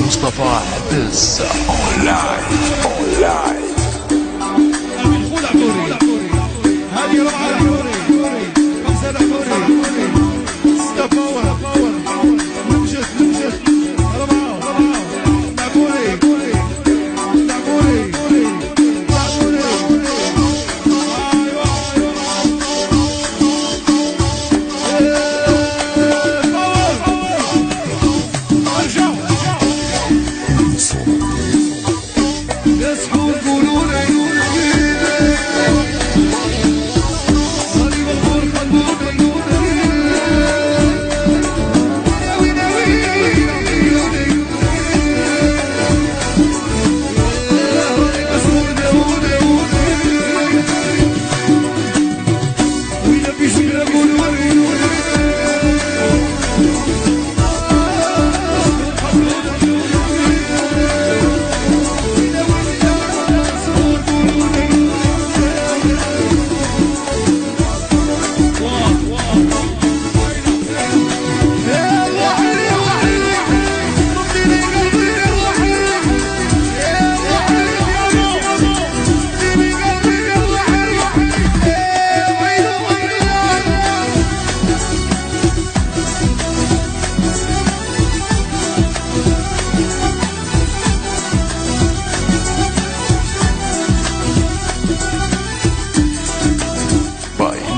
مصطفى عباس اونلاين هذه ربعة العبوري 5 العبوري 6 باور نمجد 4 العبوري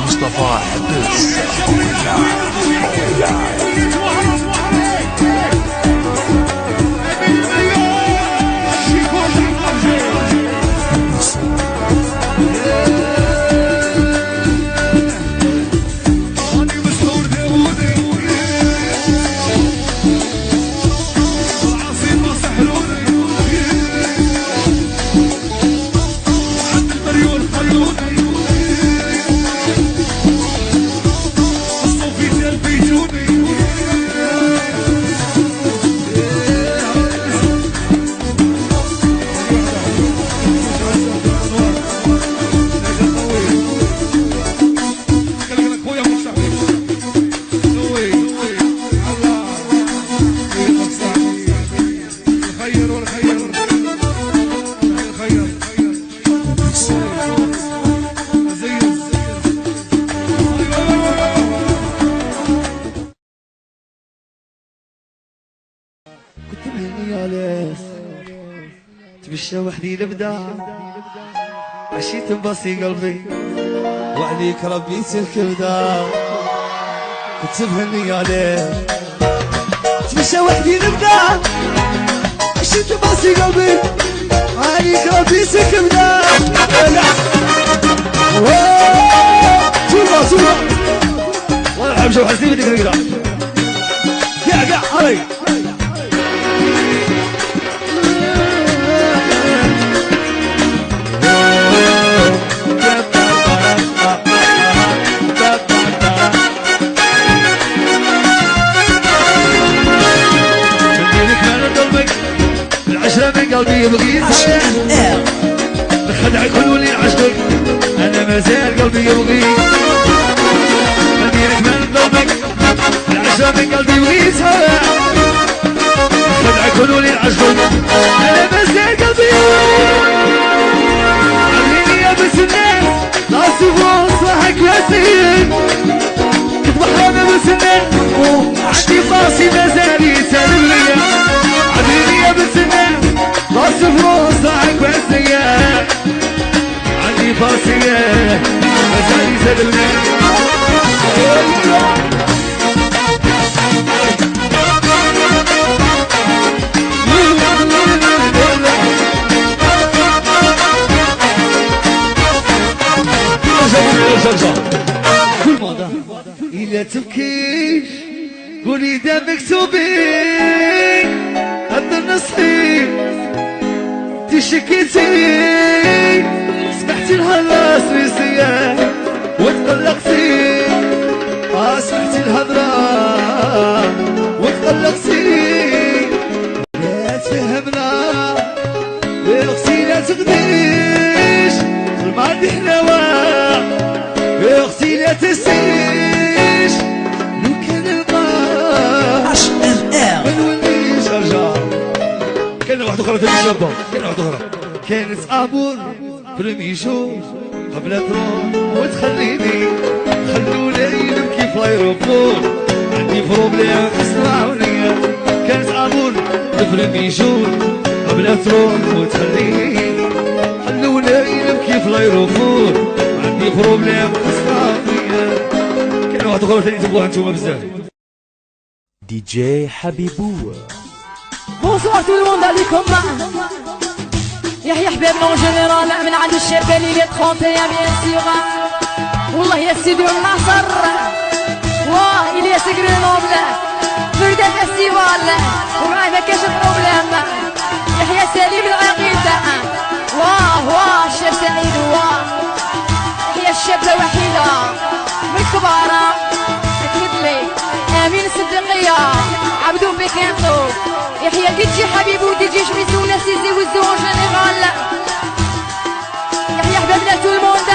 مصطفى عباس تمشى وحدي لبدا عشيت مبصي قلبي وعليك ربي يسلك بدا كنت بهني عليك تمشى وحدي لبدا عشيت مبصي قلبي وعليك ربي يسلك بدا شوفها والله الحب شوف حسني بدك كذا قاع علي من قلبي يبغيك خدعك خلوني عشقك انا ما زال قلبي يبغيك مدينك من قلبك العشرة من قلبي يبغيك خدعك خلوني عشقك انا ما زال قلبي عامليني يا بس الناس راسي وصلحك واسين كنت بحرام بس الناس عندي فاصي ما زال يسلم ليا عامليني يا بس الناس راسي وصلحك واسين عندي فاصية مزالي سبلنا كل موضة إلا تبكيش قولي دمك سوبي النصيب تشكيتي سمعتي الهضرة سويسية وتطلقتي سمعتي الهضرة وتطلقتي لا تفهمنا يا اختي لا تغديش الماضي حلاوة يا اختي لا تنسيش لو كان الماء ما نوليش ارجع. كان واحد اخرى تاني شابة كان واحد اخرى كانت امور بريمي جو قبل تروح وتخليني خلوني نبكي في الايروبور عندي بروبليم اسمعوني كانت امور بريمي جو قبل تروح وتخليني خلوني نبكي في الايروبور عندي بروبليم اسمعوني. كان واحد اخرى تاني تبغوها نتوما بزاف. دي جي حبيبو. Bonsoir tout le monde, عليكم يحيى حبيبنا وجنرال من عند الشرباني لي 31 بيان سيغ والله يا سيدي النصر واه إلياس غرينوبل فرده فيستيفال ومعاه ما كاش بروبليم يحيى سليم العقيد واه الشاب سعيد واه يحيى الشابة وحيدة من كبارة أكيد لي أمين الصديقية عبدو بيكينتو يحيى ديجي حبيبو ديجي شميسو ناسيزي وزو جينيرال يحيى حبابنا تو الموند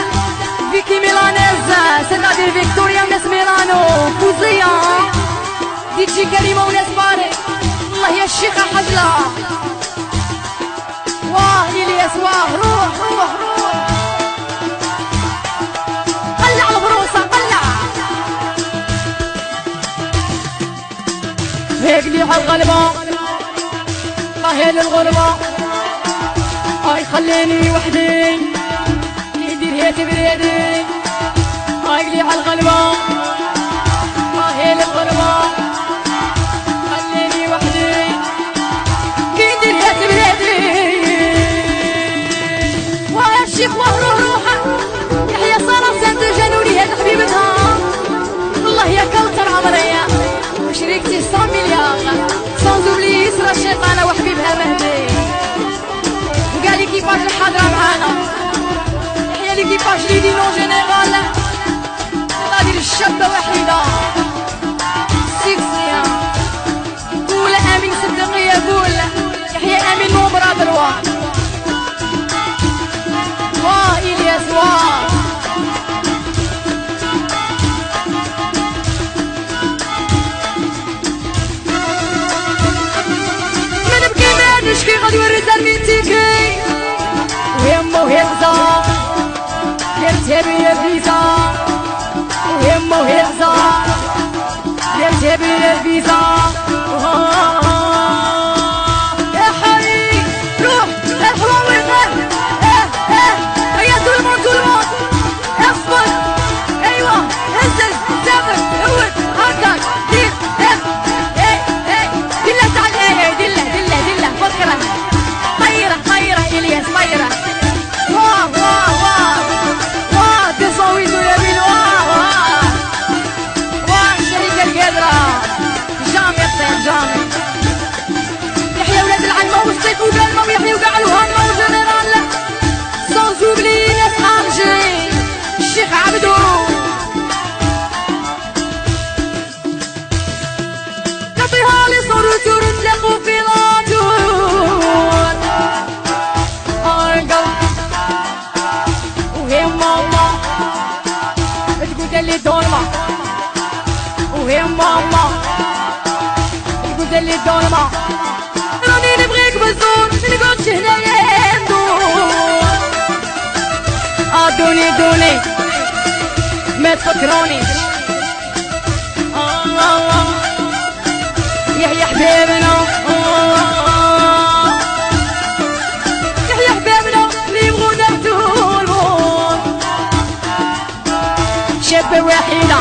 فيكي ميلانيز سيتادير فيكتوريا وناس ميلانو فوزية ديجي كريمة وناس باري والله يا الشيخة حجلة واه إلياس واه روح قلع البروسة قلع هيك لي عالغلبة هيل الغربة خليني وحدي يدير هيتي بريدي لي عالغلبة هيل الغربة خليني وحدي يدير هيتي بريدي ويا الشيخ روحه يحيى صلاة سانت جانوري هاد حبيبتها والله يا كوثر عمرية وشريكتي 100 مليار سانز اوبلي يسرا الشيطانة وحبيبها مهدي وقال لي كيفاش الحضرة معانا يحيى لي كيفاش لي دينو جينيرال غادي الشابة وحيدة سيكسيا قول امين صدقية قول يحيى امين مو برادر واه إلياس واه نشكي غادي وريتها لميتيكي ويمو هيزا يرتبي يا فيزا ويمو هيزا يرتبي يا فيزا يا حي روح الحلوة ويقف هيا tout le monde اصبر ايوه انزل سافر هود هكاك دير دلة تعال دلة فكرة طيرة إلياس طيرة واه تصويتوا يا بين واه الشركة القادرة جامي يحيى ولاد العلمة والصيف وقلمة ويحيى وقع الهمة وجنرال سانز اوبلي ناس ألجي الشيخ عبدو نعطيها لي صورة نتلاقوا في اللي دولمة وهي ماما تقول اللي دولمة راني نبغيك بزور نقعدش هنايا ندور دوني ما تفكرونيش يحيى حبيبنا يحيى حبيبنا اللي يبغونا طول شابة وحيدة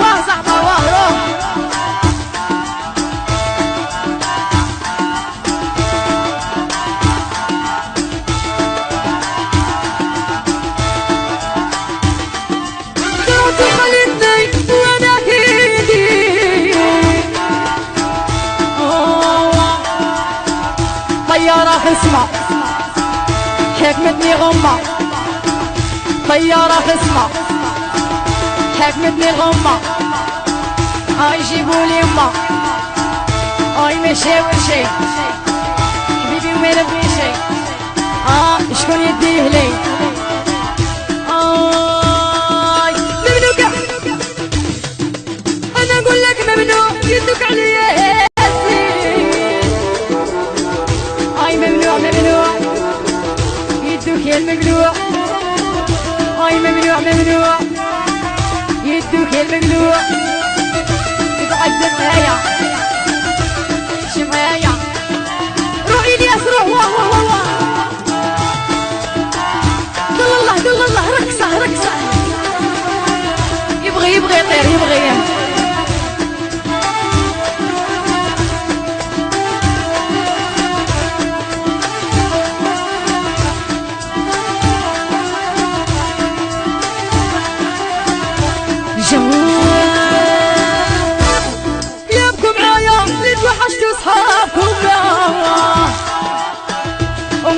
واه صاحبة واه روح خليتني خصمة حكمتني غمة طيارة خصمة حكمتني الغمة هاي جيبولي يما هاي مشي وشي حبيبي وما نبغي شي شكون يديه لي ممنوع انا نقول لك ممنوع يدك عليا هاي ممنوع ممنوع يدك يا المقلوع هاي ممنوع ممنوع يدك يا المقلوع يتعذب معايا شي معايا روح الياس روح واه واه واه دل الله رقصة رقصة يبغي يطير يبغي يابكم معايا اللي توحشتوا صحابكم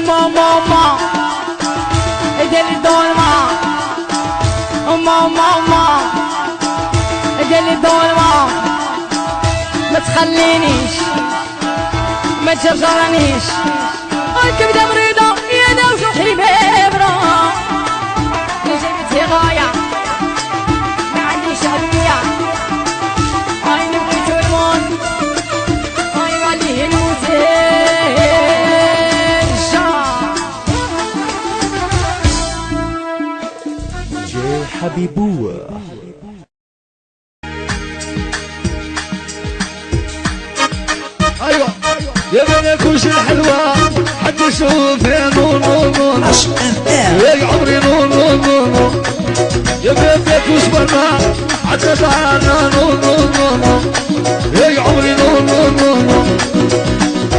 ماما ادالي الظلمة ماما ادالي الظلمة ما تخلينيش ما تجرجرنيش الكبدة مريضة يا انا وجرحي مبرة جبتي غاية ما عنديش عدوية هاي نبغي تورمون هاي عليه الموتين حبيبو ايوه يا بنا كلش الحلوة حتى نشوف يا نور نور نور يا عمري نور نور نور يا بنا كلش برا حتى تعالى نور نور نور يا عمري نور نور نور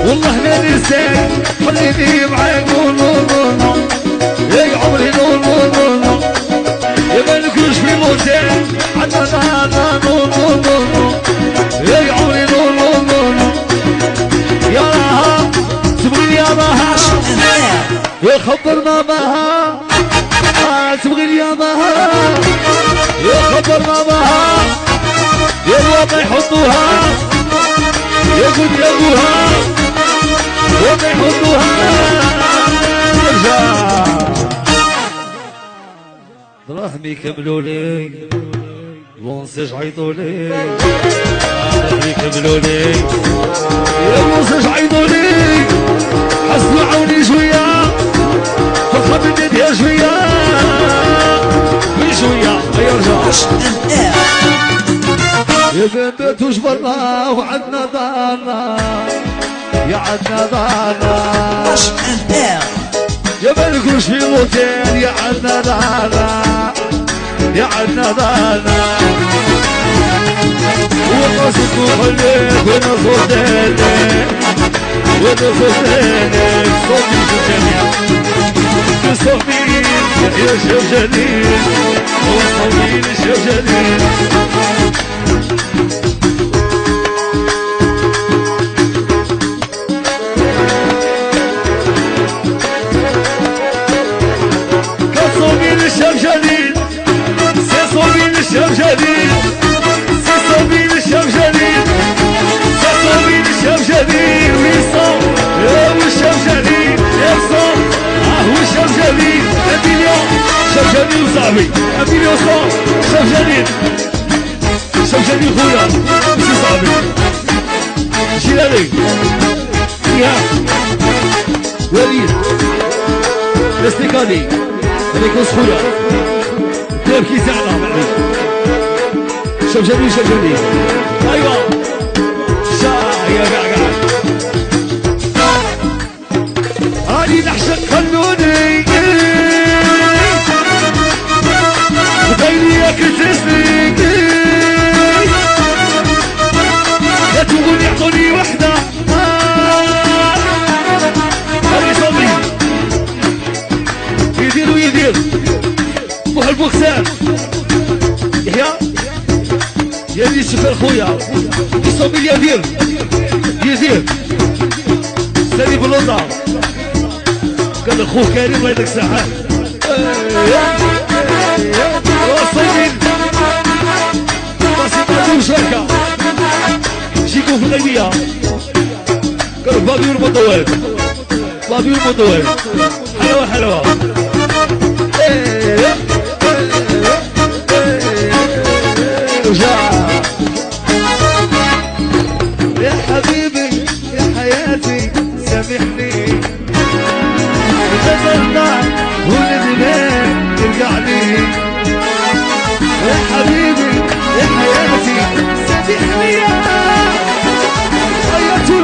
والله ما ننساك خليني معاك نور نور نور يا عمري نور نور نور يا ما نكونش في موتين حتى تعالى نور نور نور يا عمري نور نور نور يا راها تبغي يا راها يا خبر ماماها تبغي يا ماها يا خبر ماماها يا الوضع يحطوها يا قد يا ابوها وضع يحطوها ارجع دراهمي كملوا لي لونسج عيطوا لي دراهمي كملوا لي يا لونسج عيطوا لي حسوا عوني شويه فرحه بديتها شويه شويه هيا ارجع يا بنات وش برا وعدنا دارنا يا عدنا دارنا يا بنكوش في موتين يا عدنا دارنا يا عدنا دارنا والقصد وخليك وانا صوتيني وانا صوتيني صوتي شجني صوتي يا شجني صوتي شجني الشام جديد سيصوبين الشام جديد سيصوبين الشام جديد سيصوبين الشام جديد ويصوب والشام جديد يصوب والشام جديد اليوم شام جديد وصاحبي اليوم صوب شام جديد شام جديد خويا ماشي صاحبي جيلاني يا وليد الاستيكاني هذيك خويا تبكي زعلة معليش شوف جميل شوف جميل ايوا يا قاعد هاني نحشق خلوني بغيني ياكل تسلي لا تقول يعطوني وحدة هاني صبري يدير بوح البوكسان يحيى يدير شفر خويا يصوب يدير سالي بلوطة قال اخوه كريم الله يديك الصحة وصلين باسي وشركة جيكو في الغيبية قالوا بابي والمطوال بابي والمطوال حلوة حلوة يا حبيبي يا حياتي سامحني نزلنا والندمان يرجع لي يا حبيبي يا حياتي سامحني يا طول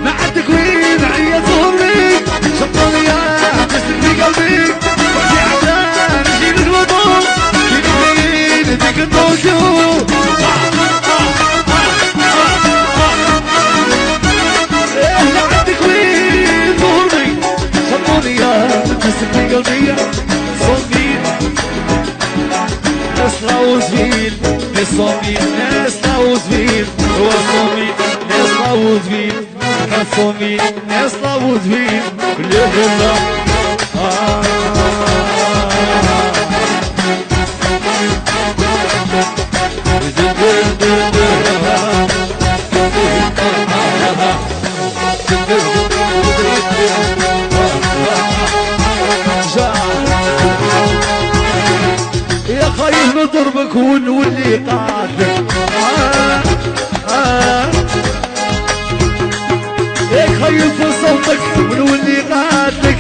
مع التكوين عيط امي شطوني يا تسلم في قلبي وحدي عشان نجيب الوضوء كيف نديك الضوء مع التكوين ظهري شطوني يا تسلم في قلبي صومي نسلاوزفيل نسومي نسلاوزفيل هو صومي نسلاوزفيل نسومي نسلاوزفيل كل يوم يا خايف نضربك ونولي قاعدك يا خايف صوتك ونولي قاعدك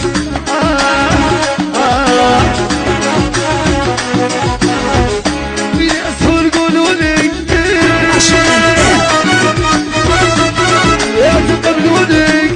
في اسهل قولولي يا تقبلوني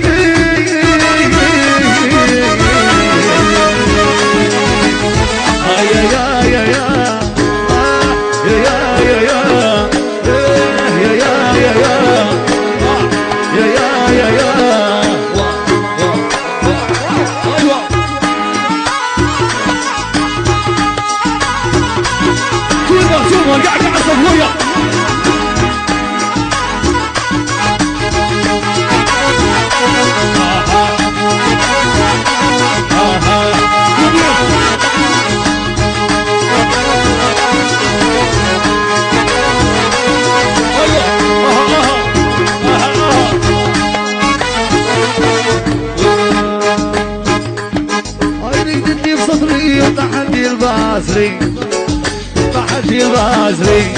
تحدي البازري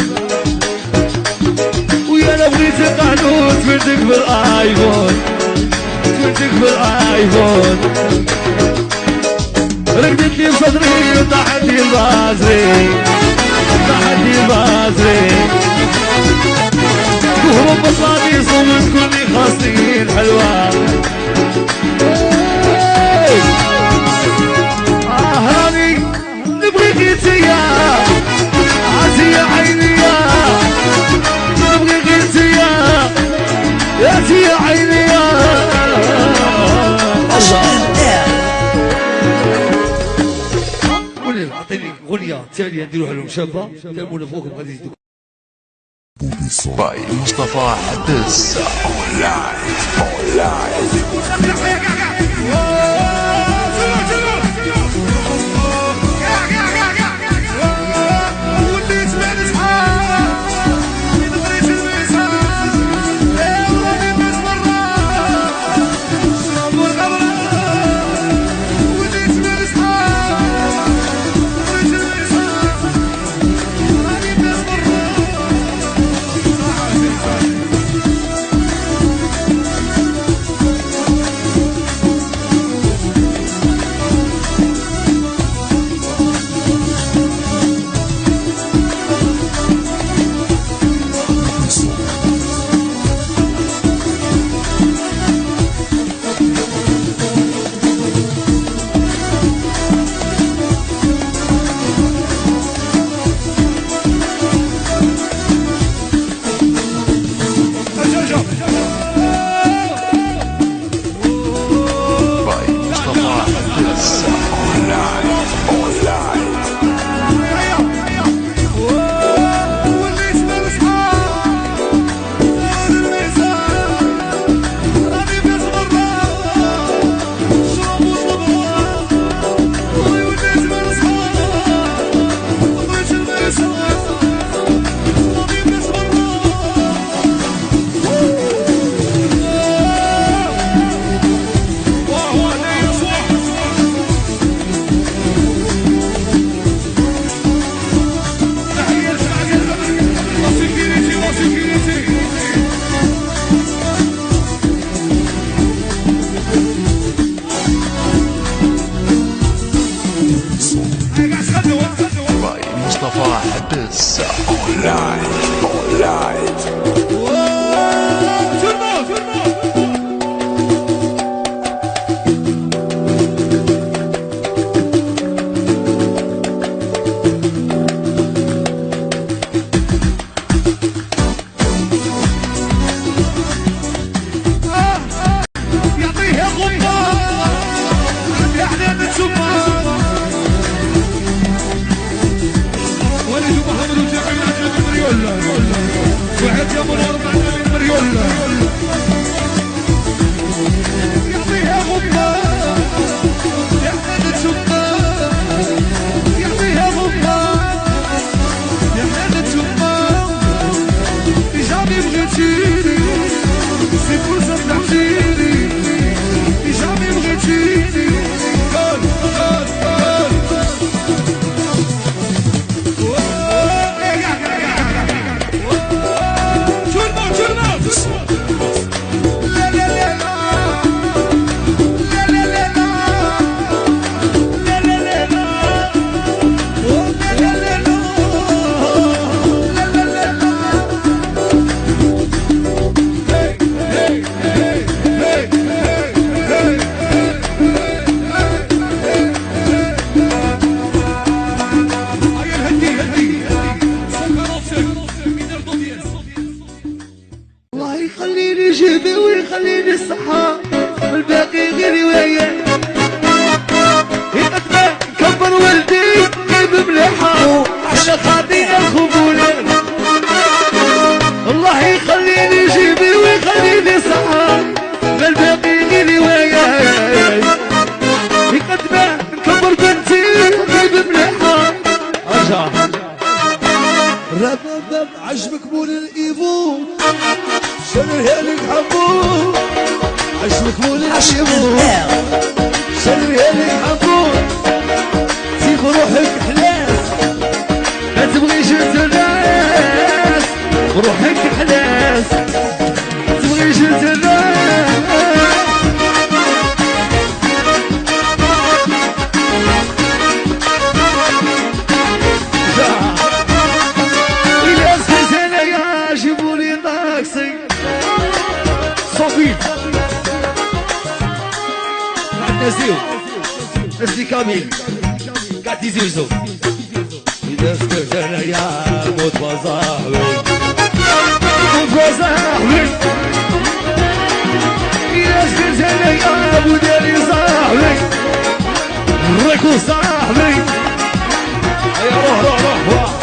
ويا لو بغيت القانون تفردك بالايفون تفردك بالايفون رقدت لي بصدري تحدي البازري تحدي البازري وهو بصادي صومت كلني خاصين حلوة هاني نبغيك انتيا عزية عيني يا نبغيك انتيا يا تيا عيني يا قولي اعطيني غنية تالية نديروها لهم شابة تلمونا فوقهم غادي يزيدوك باي مصطفى حدث مصطفى حدث أونلاين جيبي ويخليني الصحة والباقي غير وياه يقدم كبر ولدي جيب مليحة أنا خاطي الخبولة الله يخليني جيبي ويخليني الصحة والباقي غير وياه يقدم كبر بنتي جيب مليحة أرجع رباب عجبك مول الإيفو شنرها لك حبوب عجبك مول الإيفو شنرها لك حبوب سيب روحك حلاس ما تبغيش تناس روحك حلاس ما تبغيش تناس صوفي نزيو نزي كامل قاعد يزوزو إذا سكت أنا يا موت وصاحبي موت وصاحبي إذا سكت أنا يا أبو دالي صاحبي ريكو صاحبي يا روح روح روح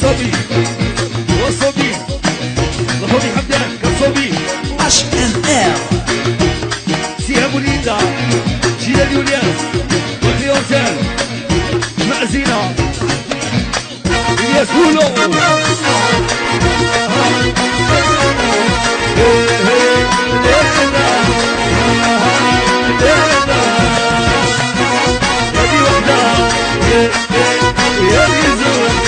صبي وصبي ظهري حمدان كصبي HMR سي ابو ليندا جيل اليونياس والليونتال مأزينة الياس كولو هذه وحدة يا بيزو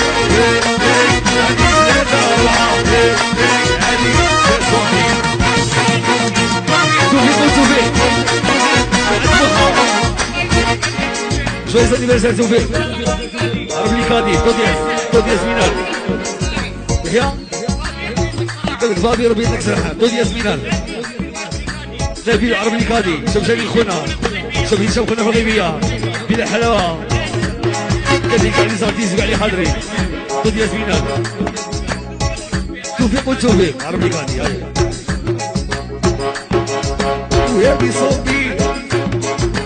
Joyeux anniversaire Zouvé عرب لي كادي دودياس مينال يا قلت بابي ربي يديك الصحة دودياس مينال نبيل عرب لي كادي شمشاني خونا شمشاني خونا في الغيبية بلا حلاوة قال لي قاعد يزارتيز وقاعد يحضري دودياس مينال توفيق وتوفيق عرب لي كادي ويا بصوتي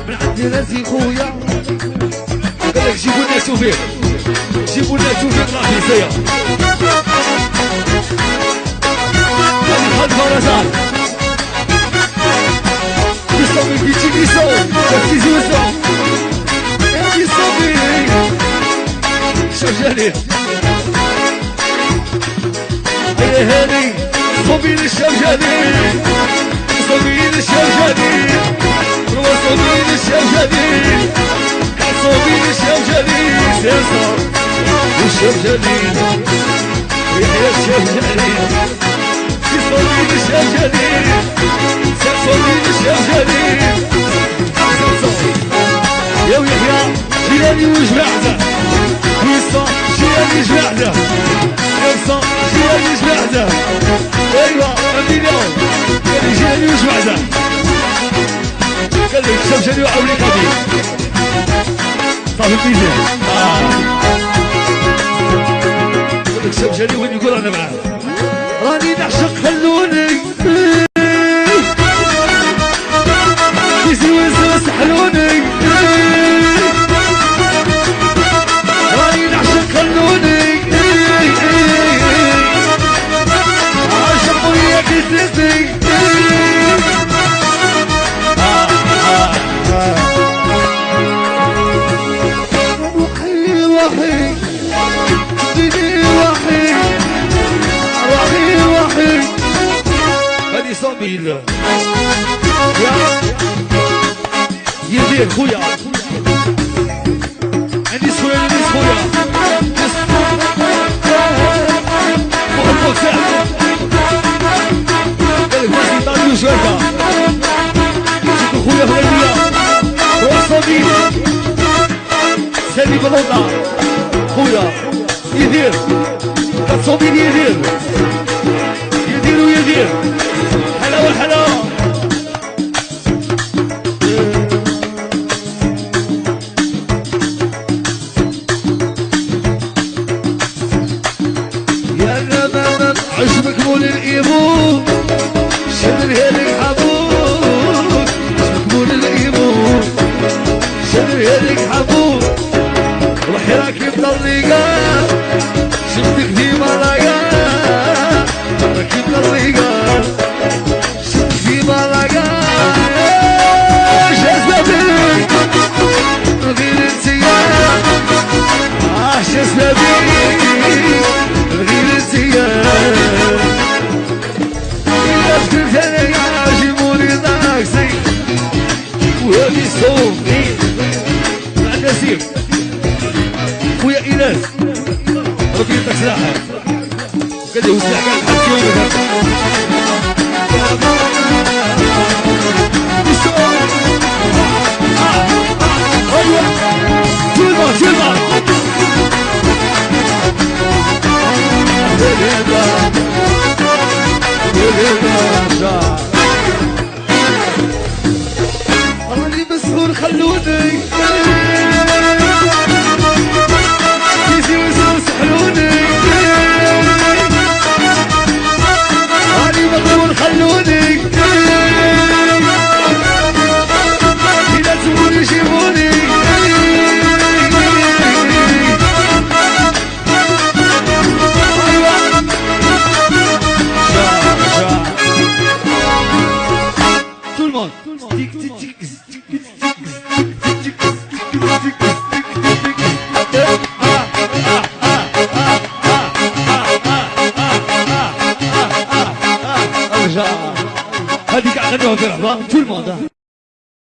من عندي ناسي خويا قالك جيبوا لنا توفيق جيبوا لنا توفيق راحي سيا هذه خد فرزان بيصومي بيجي بيصوم تركيزي وصوم هذه صومي شجاني هذه صومي للشجاني صومي للشجاني حسوبين الشام جديد حسوبين الشام جديد سيصر والشام جديد يحيى الشام جديد حسوبين الشام جديد حسوبين الشام جديد يا ويحيى جيراني وجماعته ويصا جيراني جماعته يصا جيراني جماعته ايوا مليون قال لي جيراني وجماعته قال لي شمشاني وعاوني قديم صافي الميزان قال لك شمشاني وين يقول انا معاه راني نعشق خلوني يزوز سحلوني راني نعشق خلوني عاشق وياك تسلسلي روحي روحي ديني روحي روحي روحي هذه صبيل يدير خويا عندي سؤال عندي خويا محبوك قالك ناسي طالبو شوية شكو خويا هلالية وصبي سالي بلوطة خويا يدير كتصوبين يدير يدير ويدير حلاوة حلاوة عشبك مول الإيمون شدر هيلك حبوب عشبك مول الإيمون شدر هيلك حبوب روحي راكب طريقة شفتك في ملاقة راكب طريقة شفتك في ملاقة شاسبابي غير انتيا شاسبابي غير انتيا وهذه صوفي مع النسيم خويا إيناس ربي يعطيك سلاحة وكذا هو سلاح كان لحد يوم راني مسحور خلوني يجي وزوز سحلوني راني مغرور خلوني إذا تقولي جيبوني هذيك غنوها في لحظة tout le monde